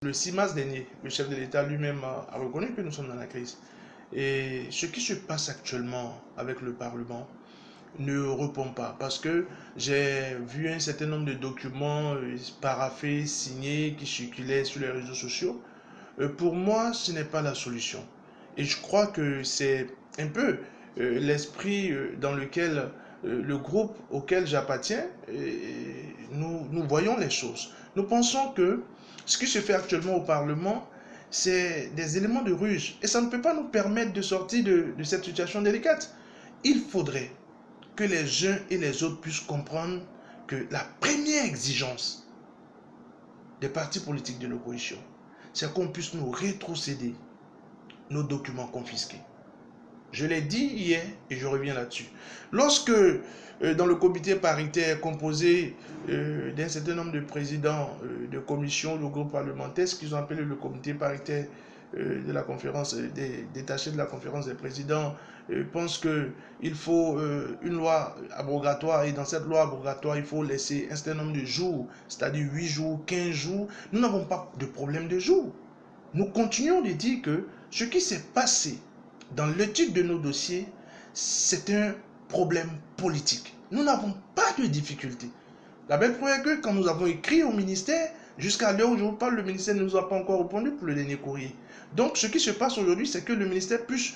Le 6 mars dernier, le chef de l'État lui-même a reconnu que nous sommes dans la crise. Et ce qui se passe actuellement avec le Parlement ne répond pas. Parce que j'ai vu un certain nombre de documents paraphés, signés, qui circulaient sur les réseaux sociaux. Pour moi, ce n'est pas la solution. Et je crois que c'est un peu l'esprit dans lequel le groupe auquel j'appartiens, nous voyons les choses. Nous pensons que ce qui se fait actuellement au Parlement, c'est des éléments de ruse. Et ça ne peut pas nous permettre de sortir de cette situation délicate. Il faudrait que les uns et les autres puissent comprendre que la première exigence des partis politiques de l'opposition, c'est qu'on puisse nous rétrocéder nos documents confisqués. Je l'ai dit hier et je reviens là-dessus. Lorsque dans le comité paritaire composé d'un certain nombre de présidents de commissions, de groupes parlementaires, ce qu'ils ont appelé le comité paritaire de la conférence détaché de la conférence des présidents, pense qu'il faut une loi abrogatoire, et dans cette loi abrogatoire, il faut laisser un certain nombre de jours, c'est-à-dire 8 jours, 15 jours. Nous n'avons pas de problème de jours. Nous continuons de dire que ce qui s'est passé dans l'étude de nos dossiers, c'est un problème politique. Nous n'avons pas de difficulté. La belle preuve est que quand nous avons écrit au ministère, jusqu'à l'heure où je vous parle, le ministère ne nous a pas encore répondu pour le dernier courrier. Donc ce qui se passe aujourd'hui, c'est que le ministère puisse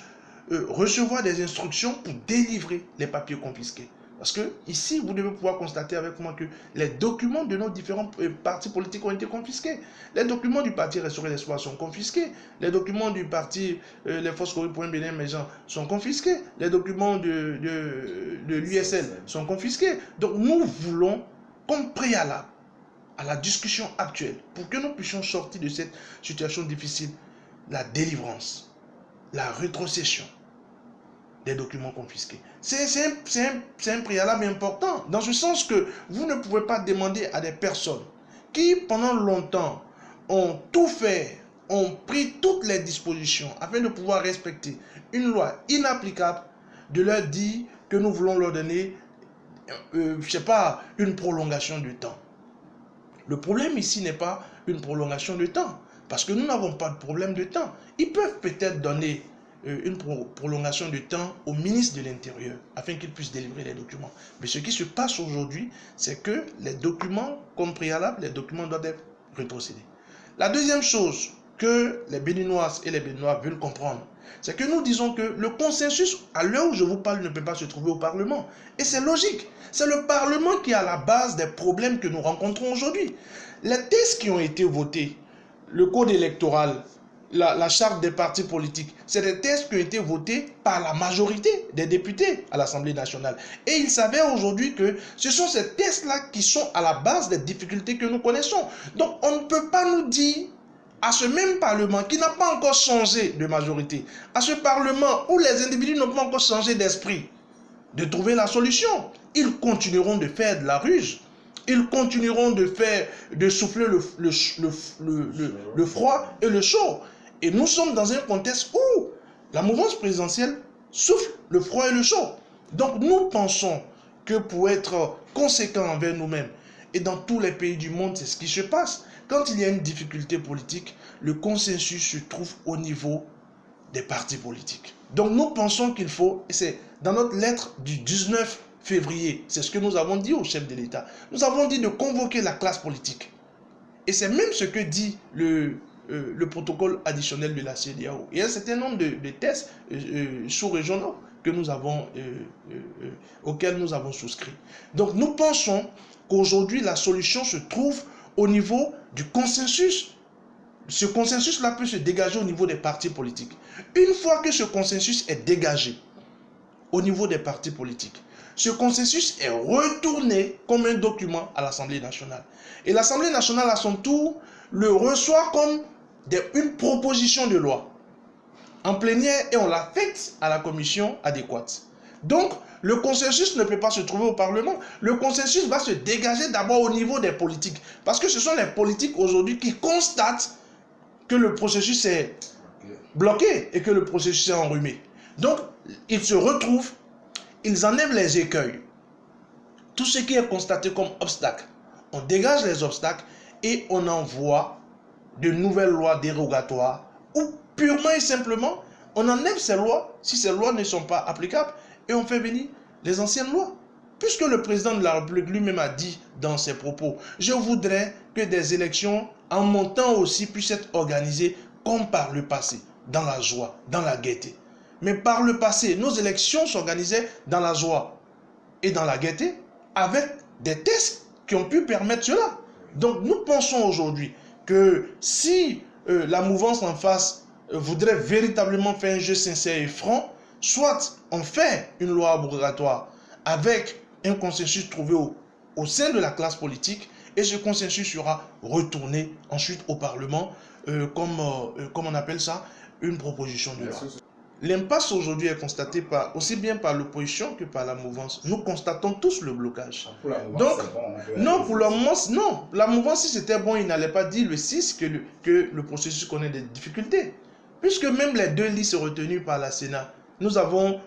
recevoir des instructions pour délivrer les papiers confisqués. Parce que ici, vous devez pouvoir constater avec moi que les documents de nos différents partis politiques ont été confisqués. Les documents du parti Restaurer l'Espoir sont confisqués. Les documents du parti Les Forces Corées pour un Bénin émergent sont confisqués. Les documents de l'USL sont confisqués. Donc nous voulons, comme préalable à la discussion actuelle, pour que nous puissions sortir de cette situation difficile, la délivrance, la rétrocession des documents confisqués. C'est un préalable important, dans ce sens que vous ne pouvez pas demander à des personnes qui, pendant longtemps, ont tout fait, ont pris toutes les dispositions afin de pouvoir respecter une loi inapplicable, de leur dire que nous voulons leur donner, je sais pas, une prolongation de temps. Le problème ici n'est pas une prolongation de temps, parce que nous n'avons pas de problème de temps. Ils peuvent peut-être donner une prolongation de temps au ministre de l'Intérieur afin qu'il puisse délivrer les documents. Mais ce qui se passe aujourd'hui, c'est que les documents, comme préalable, les documents doivent être rétrocédés. La deuxième chose que les Béninoises et les Béninois veulent comprendre, c'est que nous disons que le consensus, à l'heure où je vous parle, ne peut pas se trouver au Parlement. Et c'est logique. C'est le Parlement qui est à la base des problèmes que nous rencontrons aujourd'hui. Les textes qui ont été votés, le code électoral, la charte des partis politiques, c'est des textes qui ont été votés par la majorité des députés à l'Assemblée nationale. Et il s'avère aujourd'hui que ce sont ces textes-là qui sont à la base des difficultés que nous connaissons. Donc on ne peut pas nous dire à ce même Parlement qui n'a pas encore changé de majorité, à ce Parlement où les individus n'ont pas encore changé d'esprit, de trouver la solution. Ils continueront de faire de la ruse. Ils continueront de souffler le froid et le chaud. Et nous sommes dans un contexte où la mouvance présidentielle souffle le froid et le chaud. Donc nous pensons que pour être conséquents envers nous-mêmes, et dans tous les pays du monde, c'est ce qui se passe. Quand il y a une difficulté politique, le consensus se trouve au niveau des partis politiques. Donc nous pensons qu'il faut, et c'est dans notre lettre du 19 février, c'est ce que nous avons dit au chef de l'État, nous avons dit de convoquer la classe politique. Et c'est même ce que dit le protocole additionnel de la CEDEAO. Il y a un certain nombre de tests sous-régionaux que nous avons, auxquels nous avons souscrit. Donc nous pensons qu'aujourd'hui la solution se trouve au niveau du consensus. Ce consensus-là peut se dégager au niveau des partis politiques. Une fois que ce consensus est dégagé au niveau des partis politiques, ce consensus est retourné comme un document à l'Assemblée nationale. Et l'Assemblée nationale, à son tour, le reçoit comme une proposition de loi en plénière et on l'affecte à la commission adéquate. Donc, le consensus ne peut pas se trouver au Parlement. Le consensus va se dégager d'abord au niveau des politiques. Parce que ce sont les politiques aujourd'hui qui constatent que le processus est bloqué et que le processus est enrhumé. Donc, ils se retrouvent, ils enlèvent les écueils. Tout ce qui est constaté comme obstacle, on dégage les obstacles et on envoie de nouvelles lois dérogatoires ou purement et simplement, on enlève ces lois si ces lois ne sont pas applicables et on fait venir les anciennes lois. Puisque le président de la République lui-même a dit dans ses propos, je voudrais que des élections en mon temps aussi puissent être organisées comme par le passé, dans la joie, dans la gaieté. Mais par le passé, nos élections s'organisaient dans la joie et dans la gaieté avec des tests qui ont pu permettre cela. Donc nous pensons aujourd'hui que si la mouvance en face voudrait véritablement faire un jeu sincère et franc, soit on fait une loi abrogatoire avec un consensus trouvé au sein de la classe politique et ce consensus sera retourné ensuite au Parlement comme on appelle ça, une proposition de loi. L'impasse aujourd'hui est constatée aussi bien par l'opposition que par la mouvance. Nous constatons tous le blocage. Pour la mouvance, donc, bon, non, pour la mouvance, non. La mouvance, si c'était bon, il n'allait pas dire le 6 que le processus connaît des difficultés. Puisque même les 2 listes retenues par la Sénat, nous avons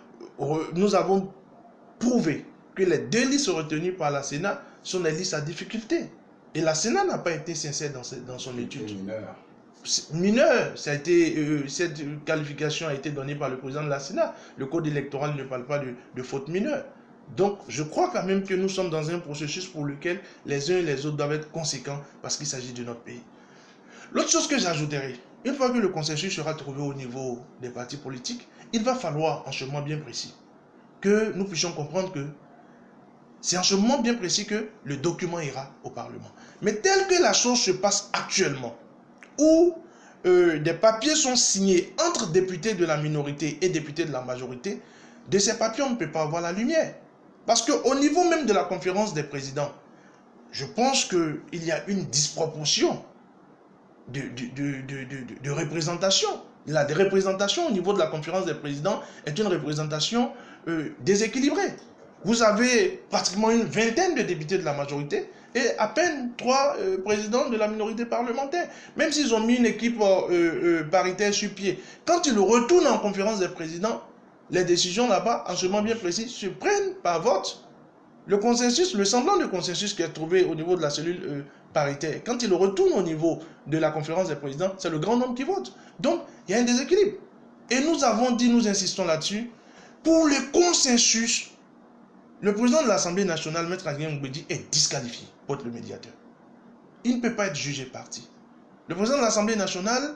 prouvé que les 2 listes retenues par la Sénat sont des listes à difficulté. Et la Sénat n'a pas été sincère dans son étude. Mineur, cette qualification a été donnée par le président de la Sénat. Le code électoral ne parle pas de faute mineure. Donc, je crois quand même que nous sommes dans un processus pour lequel les uns et les autres doivent être conséquents parce qu'il s'agit de notre pays. L'autre chose que j'ajouterai, une fois que le consensus sera trouvé au niveau des partis politiques, il va falloir en ce moment bien précis que nous puissions comprendre que c'est en ce moment bien précis que le document ira au Parlement. Mais tel que la chose se passe actuellement, où des papiers sont signés entre députés de la minorité et députés de la majorité, de ces papiers, on ne peut pas avoir la lumière. Parce qu'au niveau même de la conférence des présidents, je pense qu'il y a une disproportion de représentation. La représentation au niveau de la conférence des présidents est une représentation déséquilibrée. Vous avez pratiquement une vingtaine de députés de la majorité et à peine 3 présidents de la minorité parlementaire. Même s'ils ont mis une équipe paritaire sur pied. Quand ils retournent en conférence des présidents, les décisions là-bas, en ce moment bien précis, se prennent par vote. Le consensus, le semblant de consensus qui est trouvé au niveau de la cellule paritaire, quand il retourne au niveau de la conférence des présidents, c'est le grand nombre qui vote. Donc, il y a un déséquilibre. Et nous avons dit, nous insistons là-dessus, pour le consensus, le président de l'Assemblée nationale, Maître Adrien Mbedi, est disqualifié pour être le médiateur. Il ne peut pas être jugé parti. Le président de l'Assemblée nationale,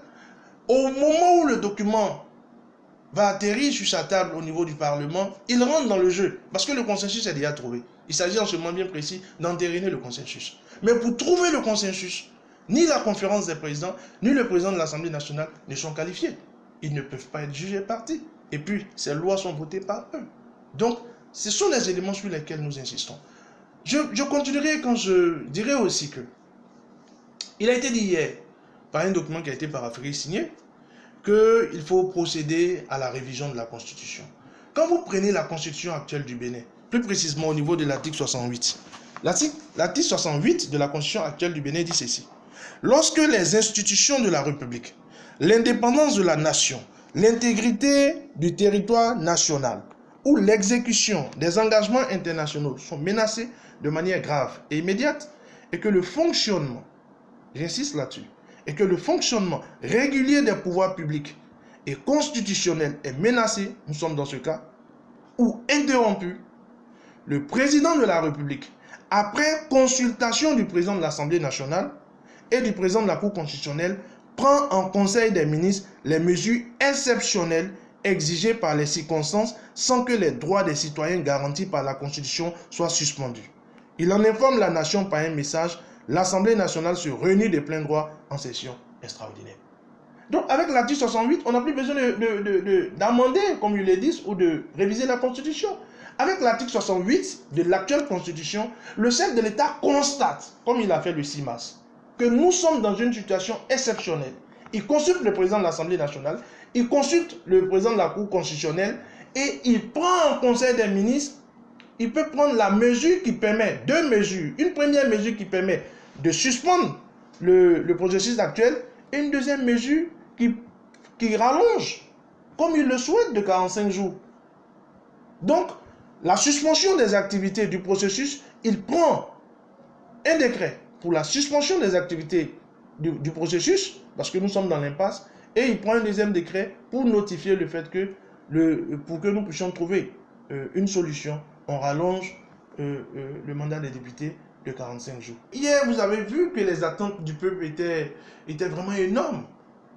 au moment où le document va atterrir sur sa table au niveau du Parlement, il rentre dans le jeu, parce que le consensus est déjà trouvé. Il s'agit en ce moment bien précis d'entériner le consensus. Mais pour trouver le consensus, ni la conférence des présidents, ni le président de l'Assemblée nationale ne sont qualifiés. Ils ne peuvent pas être jugés partis. Et puis, ces lois sont votées par eux. Donc, ce sont les éléments sur lesquels nous insistons. Je continuerai quand je dirai aussi que il a été dit hier, par un document qui a été paraphé et signé, qu'il faut procéder à la révision de la Constitution. Quand vous prenez la Constitution actuelle du Bénin, plus précisément au niveau de l'article 68, l'article 68 de la Constitution actuelle du Bénin dit ceci. Lorsque les institutions de la République, l'indépendance de la nation, l'intégrité du territoire national ou l'exécution des engagements internationaux sont menacés de manière grave et immédiate et que le fonctionnement, j'insiste là-dessus, et que le fonctionnement régulier des pouvoirs publics et constitutionnels est menacé, nous sommes dans ce cas, ou interrompu, le président de la République, après consultation du président de l'Assemblée nationale et du président de la Cour constitutionnelle, prend en Conseil des ministres les mesures exceptionnelles exigées par les circonstances sans que les droits des citoyens garantis par la Constitution soient suspendus. Il en informe la nation par un message. L'Assemblée nationale se réunit de plein droit en session extraordinaire. Donc, avec l'article 68, on n'a plus besoin d'amender, comme ils le disent, ou de réviser la Constitution. Avec l'article 68 de l'actuelle Constitution, le chef de l'État constate, comme il a fait le 6 mars, que nous sommes dans une situation exceptionnelle. Il consulte le président de l'Assemblée nationale, il consulte le président de la Cour constitutionnelle et il prend en Conseil des ministres. Il peut prendre la mesure qui permet, 2 mesures. Une première mesure qui permet de suspendre le processus actuel et une deuxième mesure qui rallonge, comme il le souhaite, de 45 jours. Donc, la suspension des activités du processus, il prend un décret pour la suspension des activités du processus, parce que nous sommes dans l'impasse, et il prend un deuxième décret pour notifier le fait que, pour que nous puissions trouver une solution, on rallonge le mandat des députés de 45 jours. Hier, vous avez vu que les attentes du peuple étaient vraiment énormes.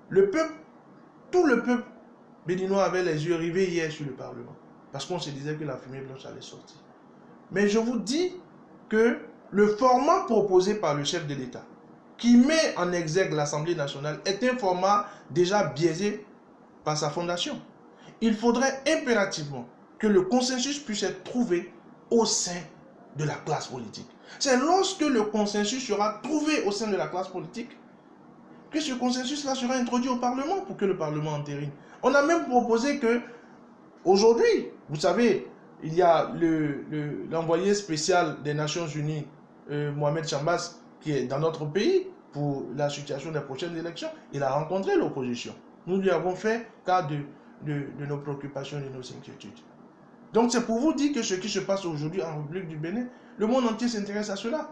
Le peuple, tout le peuple béninois avait les yeux rivés hier sur le Parlement, parce qu'on se disait que la fumée blanche allait sortir. Mais je vous dis que le format proposé par le chef de l'État, qui met en exergue l'Assemblée nationale, est un format déjà biaisé par sa fondation. Il faudrait impérativement que le consensus puisse être trouvé au sein de la classe politique. C'est lorsque le consensus sera trouvé au sein de la classe politique que ce consensus-là sera introduit au Parlement pour que le Parlement entérine. On a même proposé que, aujourd'hui, vous savez, il y a l'envoyé spécial des Nations Unies, Mohamed Chambas, qui est dans notre pays pour la situation des prochaines élections. Il a rencontré l'opposition. Nous lui avons fait cas de nos préoccupations et de nos inquiétudes. Donc c'est pour vous dire que ce qui se passe aujourd'hui en République du Bénin, le monde entier s'intéresse à cela.